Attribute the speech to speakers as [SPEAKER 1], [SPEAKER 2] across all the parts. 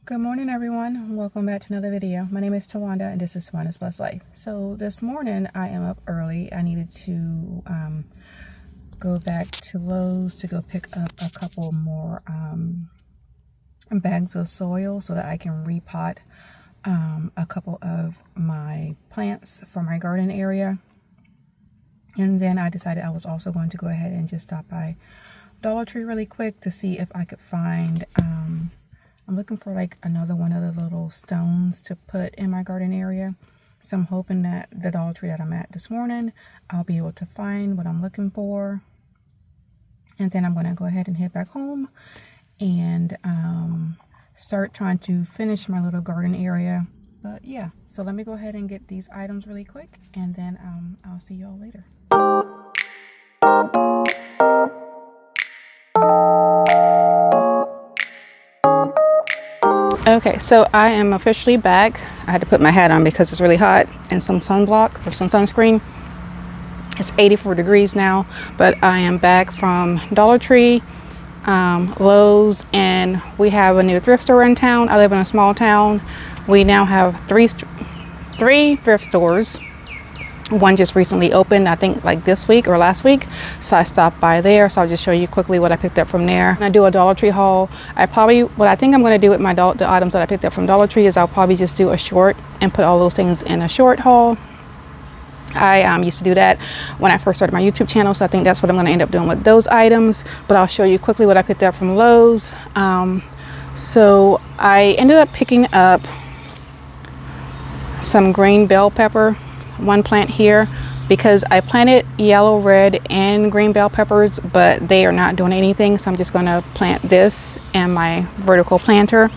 [SPEAKER 1] Good morning, everyone. Welcome back to another video. My name is Tawanda and this is Tawanda's Blessed Life. So this morning I am up early. I needed to go back to Lowe's to go pick up a couple more bags of soil so that I can repot a couple of my plants for my garden area. And then I decided I was also going to go ahead and just stop by Dollar Tree really quick to see if I could find I'm looking for like another one of the little stones to put in my garden area. So I'm hoping that the Dollar Tree that I'm at this morning, I'll be able to find what I'm looking for. And then I'm going to go ahead and head back home and start trying to finish my little garden area. But yeah, so let me go ahead and get these items really quick and then I'll see y'all later. Okay, so I am officially back. I had to put my hat on because it's really hot and some sunblock or some sunscreen. It's 84 degrees now, but I am back from Dollar Tree, Lowe's, and we have a new thrift store in town. I live in a small town. We now have three thrift stores. One just recently opened, I think like this week or last week. So I stopped by there. So I'll just show you quickly what I picked up from there. When I do a Dollar Tree haul, what I think I'm going to do with the items that I picked up from Dollar Tree is I'll probably just do a short and put all those things in a short haul. I used to do that when I first started my YouTube channel. So I think that's what I'm going to end up doing with those items. But I'll show you quickly what I picked up from Lowe's. So I ended up picking up some green bell pepper. One plant here because I planted yellow, red, and green bell peppers, but they are not doing anything. So I'm just going to plant this and my vertical planter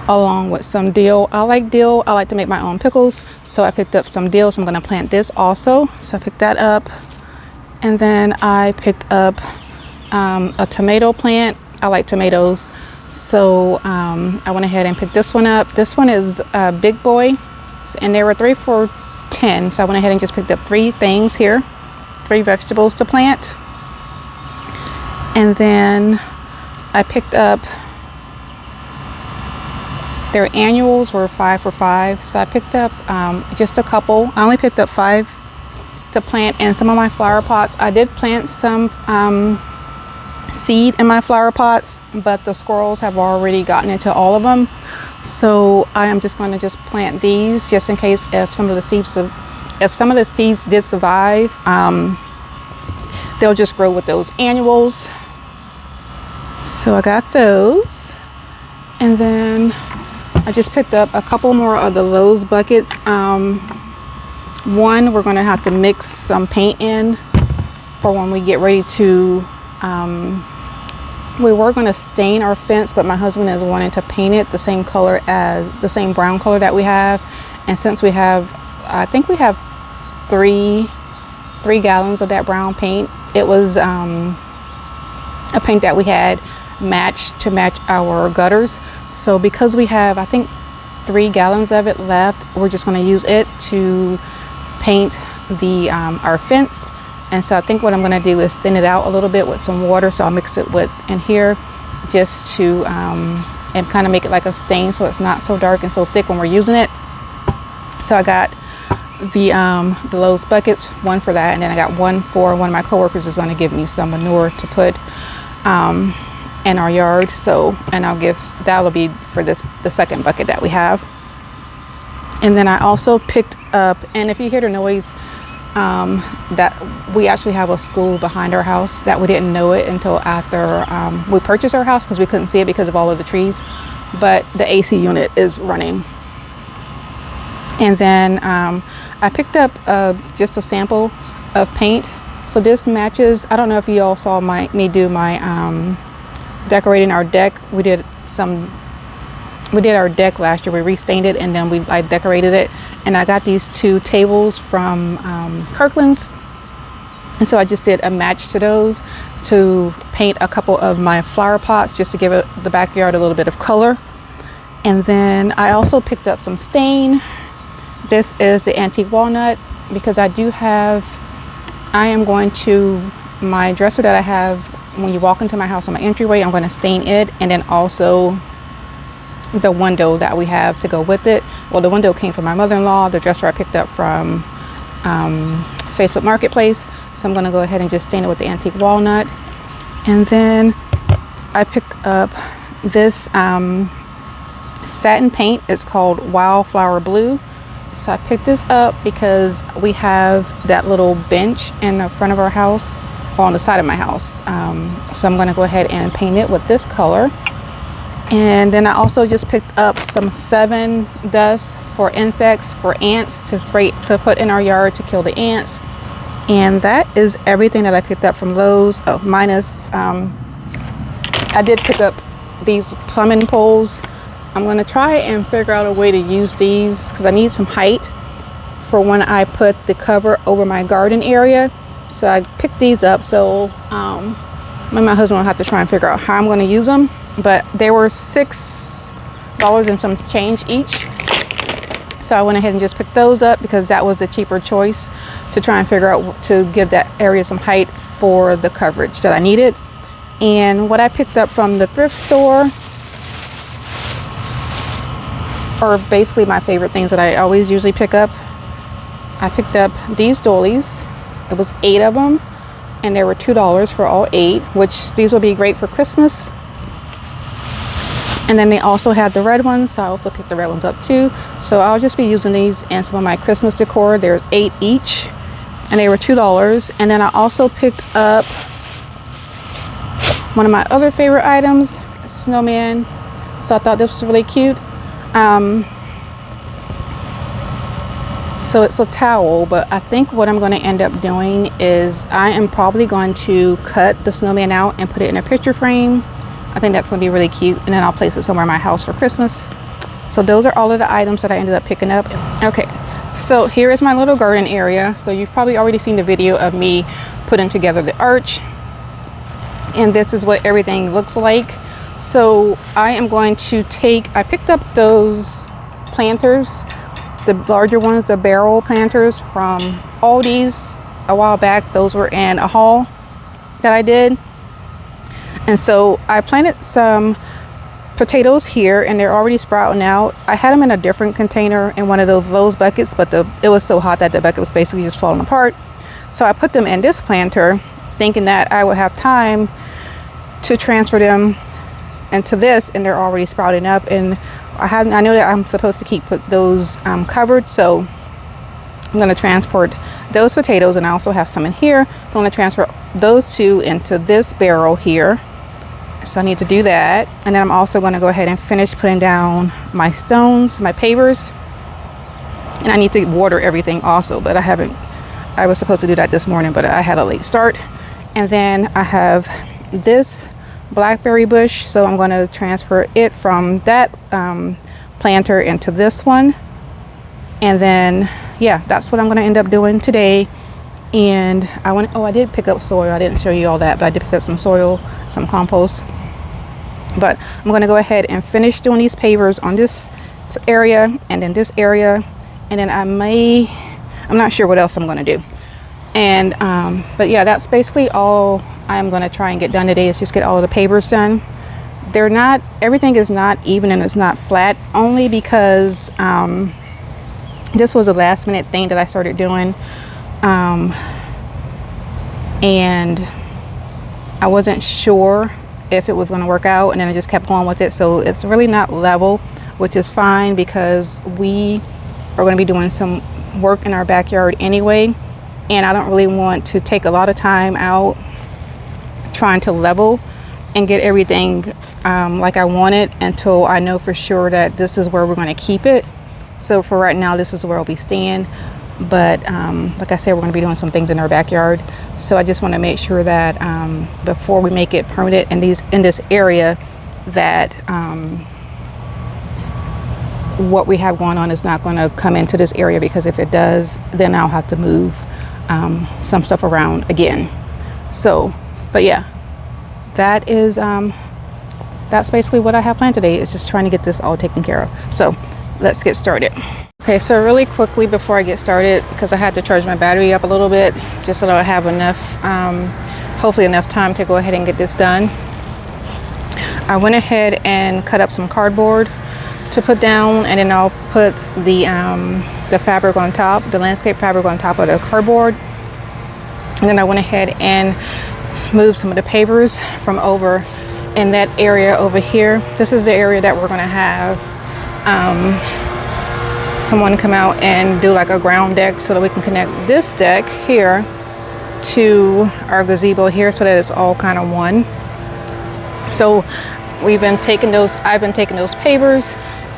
[SPEAKER 1] along with some dill. I like dill. I like to make my own pickles. So I picked up some dill. So I'm going to plant this also. So I picked that up. And then I picked up a tomato plant. I like tomatoes. So I went ahead and picked this one up. This one is a big boy. And they were 3 for $10, so I went ahead and just picked up 3 things here, 3 vegetables to plant. And then I picked up their annuals were 5 for $5, so I picked up just a couple. I only picked up 5 to plant in some of my flower pots. I did plant some seed in my flower pots, but the squirrels have already gotten into all of them. So I am just going to just plant these just in case if some of the seeds did survive, they'll just grow with those annuals. So I got those, and then I just picked up a couple more of the Lowe's buckets. One we're going to have to mix some paint in for when we get ready to we were going to stain our fence, but my husband is wanting to paint it the same color as the same brown color that we have. And since we have, I think we have three gallons of that brown paint. It was a paint that we had to match our gutters. So because we have, I think, 3 gallons of it left, we're just going to use it to paint our fence. And so I think what I'm going to do is thin it out a little bit with some water. So I'll mix it in here just to and kind of make it like a stain so it's not so dark and so thick when we're using it. So I got the Lowe's buckets, one for that, and then I got one for one of my coworkers is going to give me some manure to put in our yard. So, and that'll be for the second bucket that we have. And then I also picked up, and if you hear the noise, that we actually have a school behind our house that we didn't know it until after we purchased our house because we couldn't see it because of all of the trees, but the AC unit is running. And then I picked up just a sample of paint. So this matches, I don't know if you all saw me do my decorating our deck. We did our deck last year. We restained it and then I decorated it. And I got these 2 tables from Kirkland's. And so I just did a match to those to paint a couple of my flower pots just to give the backyard a little bit of color. And then I also picked up some stain. This is the antique walnut because I am going to, my dresser that I have when you walk into my house on my entryway, I'm going to stain it and then also the window that we have to go with it. Well, the window came from my mother-in-law. The dresser I picked up from Facebook Marketplace. So I'm going to go ahead and just stain it with the antique walnut. And then I picked up this satin paint. It's called Wildflower Blue. So I picked this up because we have that little bench in the front of our house, or on the side of my house. So I'm going to go ahead and paint it with this color. And then I also just picked up some 7 dust for insects, for ants, to put in our yard to kill the ants. And that is everything that I picked up from Lowe's. Oh, minus I did pick up these plumbing poles. I'm going to try and figure out a way to use these because I need some height for when I put the cover over my garden area. So I picked these up. So my husband will have to try and figure out how I'm going to use them. But they were $6 and some change each. So I went ahead and just picked those up because that was the cheaper choice to try and figure out to give that area some height for the coverage that I needed. And what I picked up from the thrift store are basically my favorite things that I always usually pick up. I picked up these doilies. It was 8 of them, and they were $2 for all 8, which these will be great for Christmas. And then they also had the red ones, so I also picked the red ones up too. So I'll just be using these in some of my Christmas decor. There's 8 each, and they were $2. And then I also picked up one of my other favorite items, snowman. So I thought this was really cute. So it's a towel, but I think what I'm going to end up doing is I am probably going to cut the snowman out and put it in a picture frame. I think that's going to be really cute, and then I'll place it somewhere in my house for Christmas. So those are all of the items that I ended up picking up. Okay, so here is my little garden area. So you've probably already seen the video of me putting together the arch, and this is what everything looks like. So I am going to I picked up those planters, the larger ones, the barrel planters from Aldi's a while back. Those were in a haul that I did. And so I planted some potatoes here, and they're already sprouting out. I had them in a different container in one of those Lowe's buckets, but it was so hot that the bucket was basically just falling apart. So I put them in this planter, thinking that I would have time to transfer them into this, and they're already sprouting up. And I know that I'm supposed to keep those covered, so I'm going to transport those potatoes, and I also have some in here. I'm going to transfer those 2 into this barrel here. So I need to do that. And then I'm also going to go ahead and finish putting down my stones, my pavers. And I need to water everything also, but I was supposed to do that this morning, but I had a late start. And then I have this blackberry bush, so I'm going to transfer it from that planter into this one. And then yeah, that's what I'm going to end up doing today. And I did pick up soil. I didn't show you all that, but I did pick up some soil, some compost. But I'm going to go ahead and finish doing these pavers on this area and then this area, and then I'm not sure what else I'm going to do. And but yeah, that's basically all I'm going to try and get done today, is just get all of the pavers done. Everything is not even and it's not flat, only because this was a last minute thing that I started doing. And I wasn't sure if it was going to work out, and then I just kept going with it. So it's really not level, which is fine because we are going to be doing some work in our backyard anyway, and I don't really want to take a lot of time out trying to level and get everything like I want it until I know for sure that this is where we're going to keep it. So for right now, this is where I'll be staying. But like I said, we're going to be doing some things in our backyard. So I just want to make sure that before we make it permanent in this area, that what we have going on is not going to come into this area, because if it does, then I'll have to move some stuff around again. So, but yeah, that's basically what I have planned today, is just trying to get this all taken care of. So let's get started. Okay, so really quickly before I get started, because I had to charge my battery up a little bit just so that I have enough, hopefully enough time to go ahead and get this done. I went ahead and cut up some cardboard. to put down, and then I'll put the fabric on top, the landscape fabric on top of the cardboard. And then I went ahead and moved some of the pavers from over in that area over here. This is the area that we're going to have someone come out and do like a ground deck, so that we can connect this deck here to our gazebo here, so that it's all kind of one. So I've been taking those pavers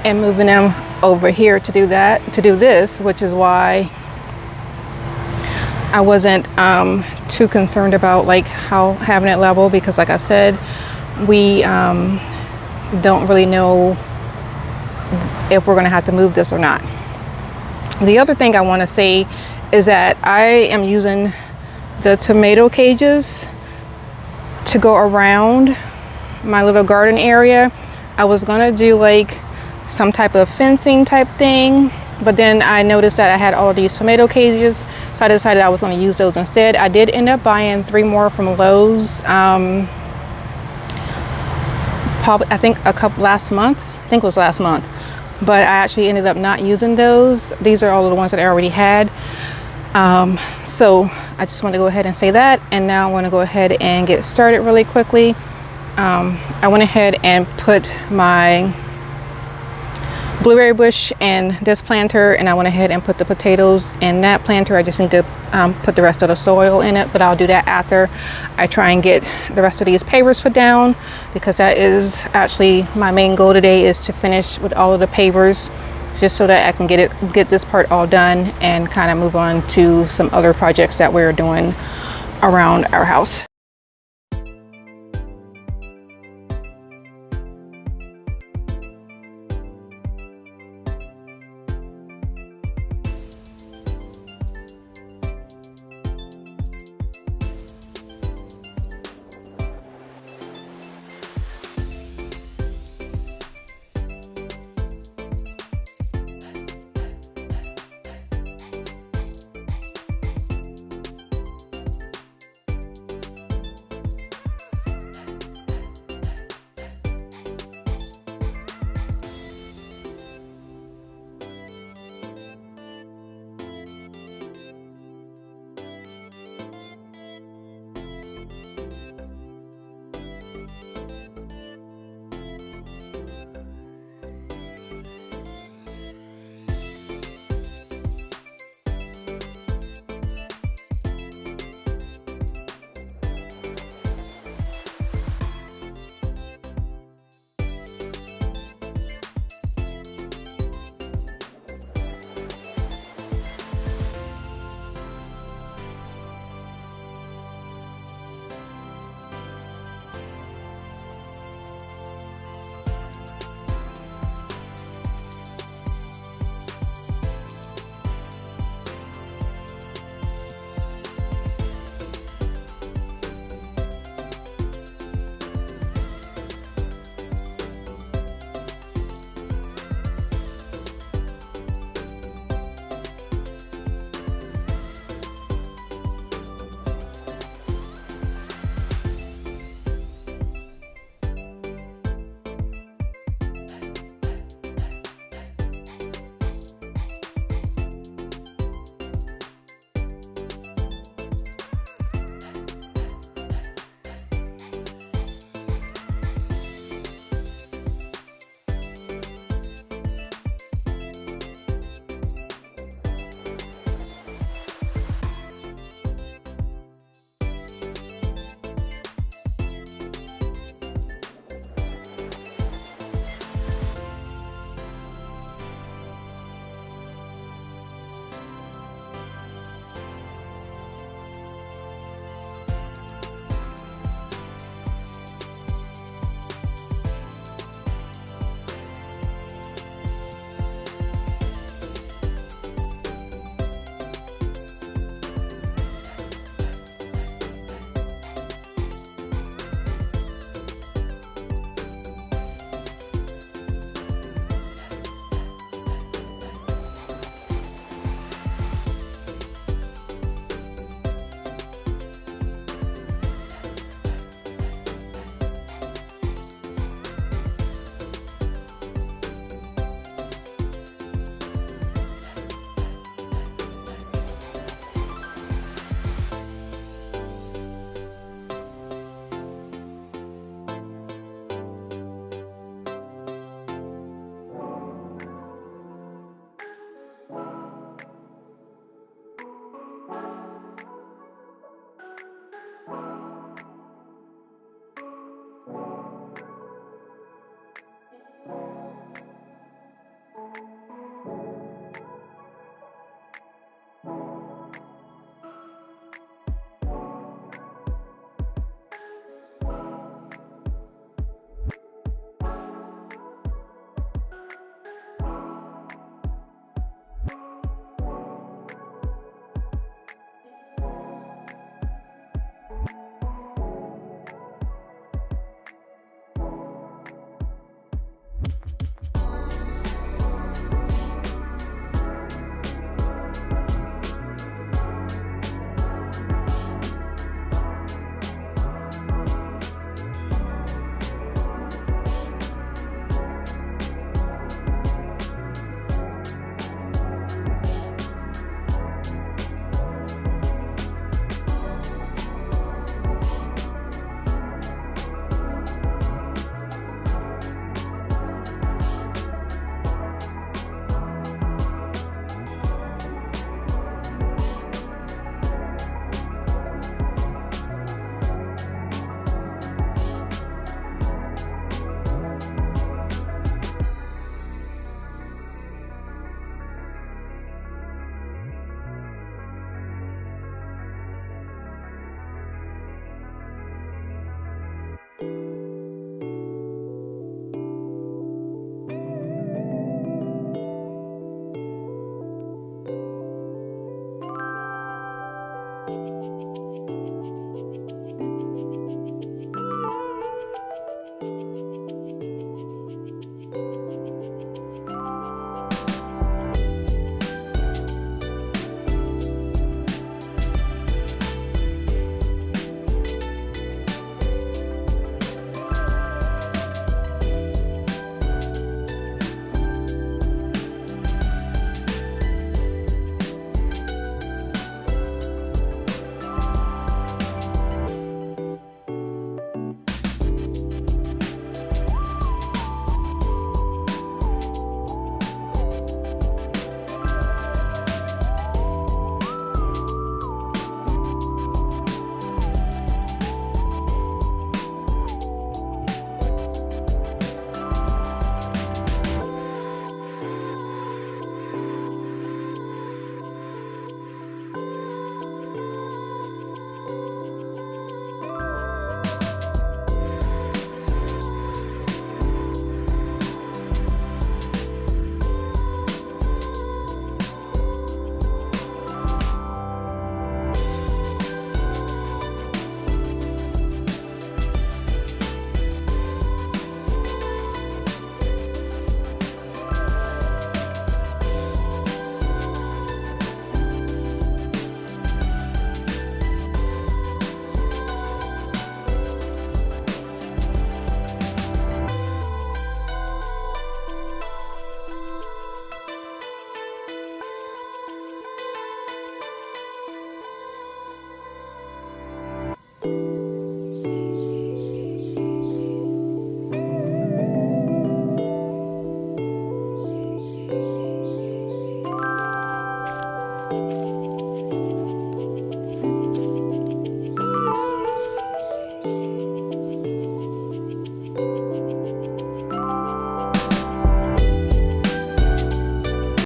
[SPEAKER 1] and moving them over here to do this, which is why I wasn't too concerned about like how having it level, because like I said, we don't really know if we're gonna have to move this or not. The other thing I want to say is that I am using the tomato cages to go around my little garden area. I was gonna do like some type of fencing type thing, but then I noticed that I had all of these tomato cages, so I decided I was going to use those instead. I did end up buying 3 more from Lowe's, probably I think last month, but I actually ended up not using those. These are all of the ones that I already had. So I just want to go ahead and say that, and now I want to go ahead and get started really quickly. I went ahead and put my blueberry bush in this planter, and I went ahead and put the potatoes in that planter. I just need to put the rest of the soil in it, but I'll do that after I try and get the rest of these pavers put down, because that is actually my main goal today, is to finish with all of the pavers, just so that I can get this part all done and kind of move on to some other projects that we're doing around our house.